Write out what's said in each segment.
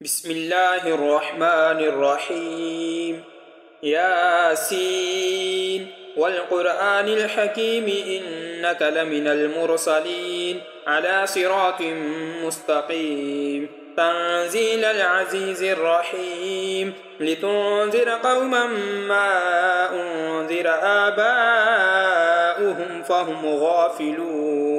بسم الله الرحمن الرحيم ياسين والقرآن الحكيم إنك لمن المرسلين على صراط مستقيم تنزيل العزيز الرحيم لتنذر قوما ما أنذر آباؤهم فهم غافلون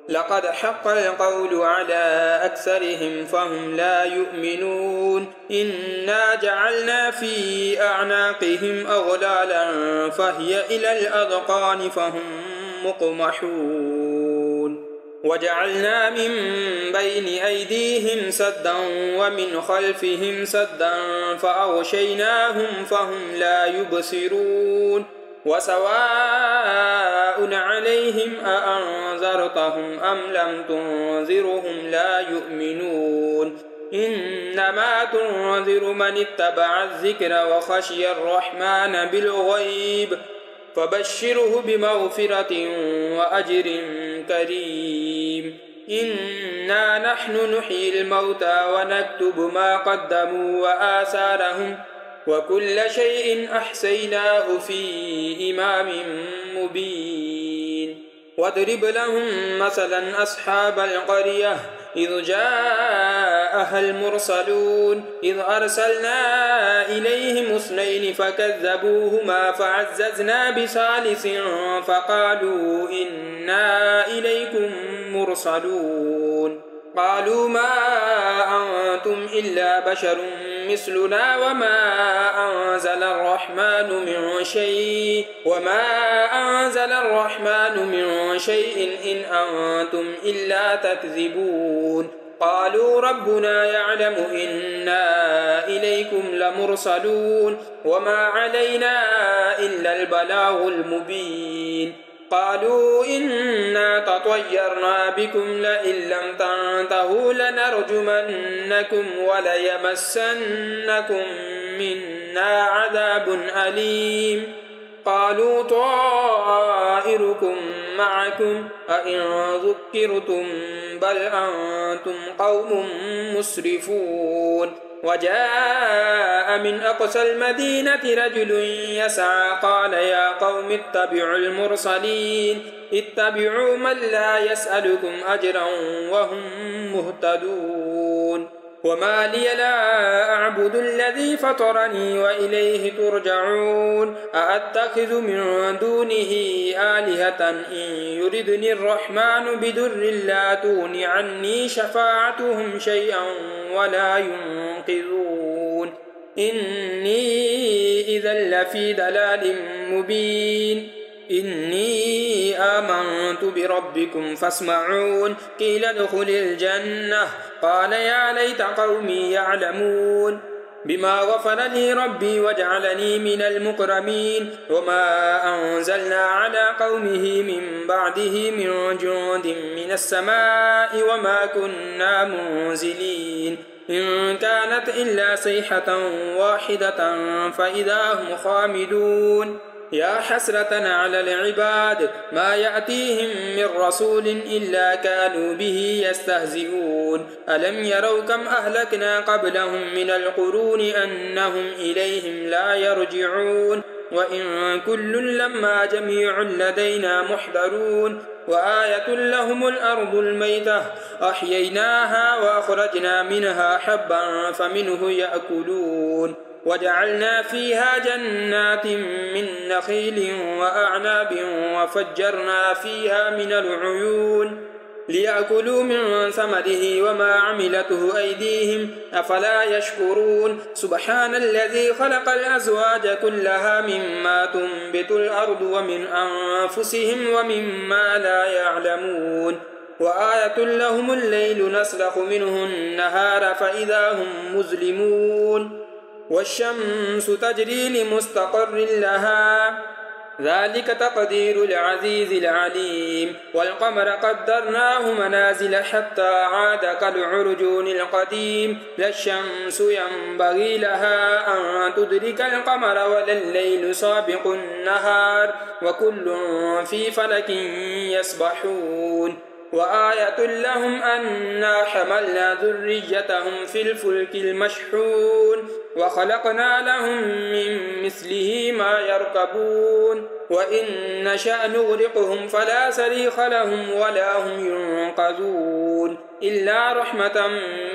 لقد حق القول على أكثرهم فهم لا يؤمنون إنا جعلنا في أعناقهم أغلالا فهي إلى الأذقان فهم مقمحون وجعلنا من بين أيديهم سدا ومن خلفهم سدا فأغشيناهم فهم لا يبصرون وسواء عليهم أأنذرتهم أم لم تنذرهم لا يؤمنون إنما تنذر من اتبع الذكر وخشي الرحمن بالغيب فبشره بمغفرة وأجر كريم إنا نحن نحيي الموتى ونكتب ما قدموا وآثارهم وكل شيء أحصيناه في إمام مبين واضرب لهم مثلا أصحاب القرية إذ جاءها المرسلون إذ أرسلنا إليهم اثنين فكذبوهما فعززنا بثالث فقالوا إنا إليكم مرسلون قالوا ما أنتم إلا بشر مثلنا وما أنزل الرحمن من شيء إن أنتم إلا تكذبون قالوا ربنا يعلم إنا إليكم لمرسلون وما علينا إلا البلاغ المبين قالوا إنا تطيرنا بكم لئن لم تنتهوا لنرجمنكم وليمسنكم منا عذاب أليم قالوا طائركم معكم أئن ذكرتم بل أنتم قوم مسرفون وجاء من أقصى المدينة رجل يسعى قال يا قوم اتبعوا المرسلين اتبعوا من لا يسألكم أجرا وهم مهتدون وما لي لا أعبد الذي فطرني وإليه ترجعون أأتخذ من دونه آلهة إن يردني الرحمن بدر لا تغن عني شفاعتهم شيئا ولا ينقذون إني إذا لفي ضلال مبين إني آمنت بربكم فاسمعون قيل ادخل الجنة قال يا ليت قومي يعلمون بما غفر لي ربي وجعلني من المكرمين وما أنزلنا على قومه من بعده من جند من السماء وما كنا منزلين إن كانت إلا صيحة واحدة فإذا هم خامدون يا حسرة على العباد ما يأتيهم من رسول إلا كانوا به يستهزئون ألم يروا كم أهلكنا قبلهم من القرون أنهم إليهم لا يرجعون وإن كل لما جميع لدينا محضرون وآية لهم الأرض الميتة أحييناها وأخرجنا منها حبا فمنه يأكلون وجعلنا فيها جنات من نخيل وأعناب وفجرنا فيها من العيون ليأكلوا من ثمره وما عملته أيديهم أفلا يشكرون سبحان الذي خلق الأزواج كلها مما تنبت الأرض ومن أنفسهم ومما لا يعلمون وآية لهم الليل نسلخ منه النهار فإذا هم مظلمون والشمس تجري لمستقر لها ذلك تقدير العزيز العليم والقمر قدرناه منازل حتى عاد كالعرجون القديم لا الشمس ينبغي لها أن تدرك القمر ولا الليل سابق النهار وكل في فلك يسبحون وآية لهم أنا حملنا ذريتهم في الفلك المشحون وخلقنا لهم من مثله ما يركبون وإن نشأ نغرقهم فلا صريخ لهم ولا هم ينقذون إلا رحمة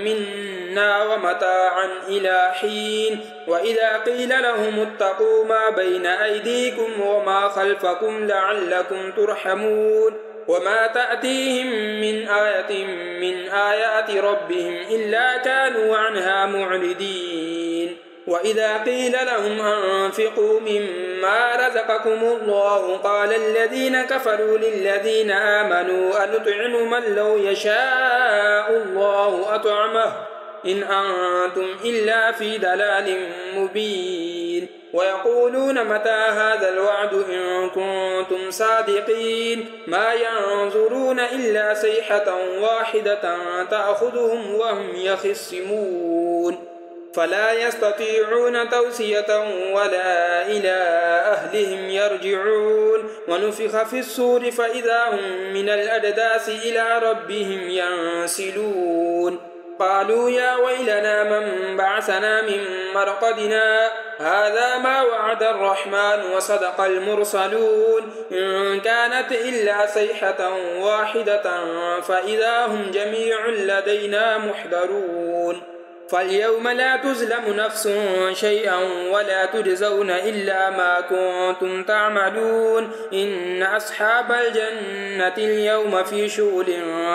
منا ومتاعا إلى حين وإذا قيل لهم اتقوا ما بين أيديكم وما خلفكم لعلكم ترحمون وما تأتيهم من آية من آيات ربهم إلا كانوا عنها معرضين وإذا قيل لهم أنفقوا مما رزقكم الله قال الذين كفروا للذين آمنوا أنطعم من لو يشاء الله أطعمه إن أنتم إلا في ضلال مبين ويقولون متى هذا الوعد إن كنتم صادقين ما ينظرون إلا صيحة واحدة تأخذهم وهم يخصمون فلا يستطيعون توصية ولا إلى أهلهم يرجعون ونفخ في الصور فإذا هم من الأجداث إلى ربهم ينسلون قالوا يا ويلنا من بعثنا من مرقدنا هذا ما وعد الرحمن وصدق المرسلون إن كانت إلا صيحة واحدة فإذا هم جميع لدينا محضرون فاليوم لا تظلم نفس شيئا ولا تجزون إلا ما كنتم تعملون إن أصحاب الجنة اليوم في شغل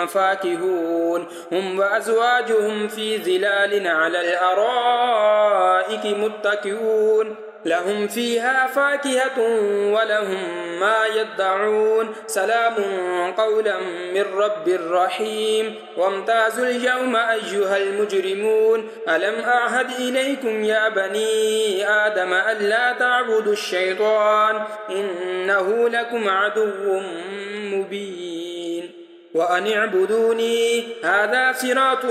فاكهون هم وأزواجهم في ظلال على الأرائك متكئون لهم فيها فاكهة ولهم ما يدعون سلام قولا من رب رحيم وامتازوا اليوم أيها المجرمون ألم أعهد إليكم يا بني آدم ألا تعبدوا الشيطان إنه لكم عدو مبين وأن اعبدوني هذا صراط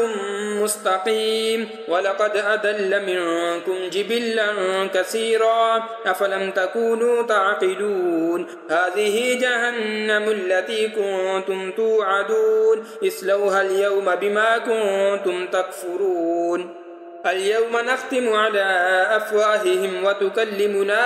مستقيم ولقد أضل منكم جبلا كثيرا أفلم تكونوا تعقلون هذه جهنم التي كنتم توعدون اصلوها اليوم بما كنتم تكفرون اليوم نختم على أفواههم وتكلمنا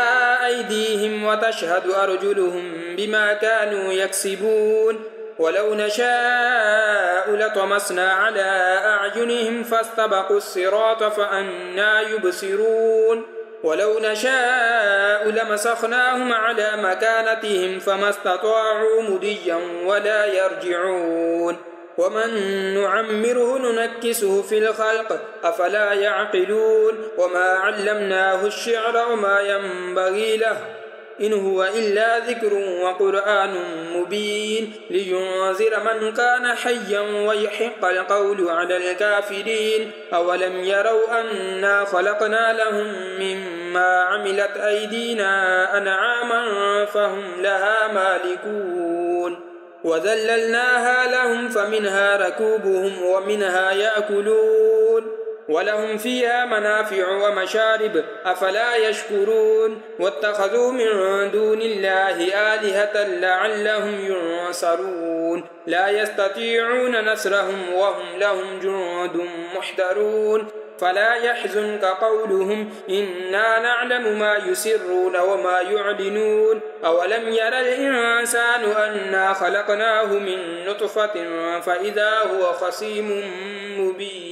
أيديهم وتشهد أرجلهم بما كانوا يكسبون ولو نشاء لطمسنا على أعينهم فاستبقوا الصراط فأنى يبصرون ولو نشاء لمسخناهم على مكانتهم فما استطاعوا مضيا ولا يرجعون ومن نعمره ننكسه في الخلق أفلا يعقلون وما علمناه الشعر وما ينبغي له إن هو إلا ذكر وقرآن مبين لينذر من كان حيا ويحق القول على الكافرين أولم يروا أنا خلقنا لهم مما عملت أيدينا أنعاما فهم لها مالكون وذللناها لهم فمنها ركوبهم ومنها يأكلون ولهم فيها منافع ومشارب أفلا يشكرون واتخذوا من دون الله آلهة لعلهم ينصرون لا يستطيعون نصرهم وهم لهم جند محضرون فلا يحزنك قولهم إنا نعلم ما يسرون وما يعلنون أولم ير الإنسان أنا خلقناه من نطفة فإذا هو خصيم مبين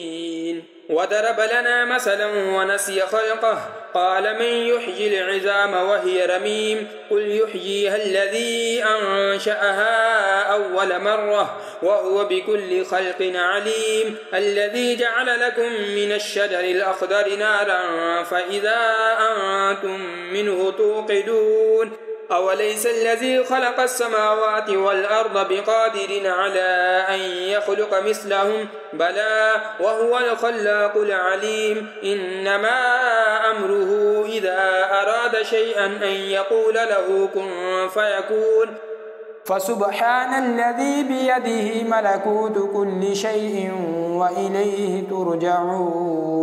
وضرب لنا مثلا ونسي خلقه قال من يحيي العظام وهي رميم قل يحييها الذي أنشأها أول مرة وهو بكل خلق عليم الذي جعل لكم من الشجر الأخضر نارا فإذا أنتم منه توقدون أوليس الذي خلق السماوات والأرض بقادر على أن يخلق مثلهم بلى وهو الخلاق العليم إنما أمره إذا أراد شيئا أن يقول له كن فيكون فسبحان الذي بيده ملكوت كل شيء وإليه ترجعون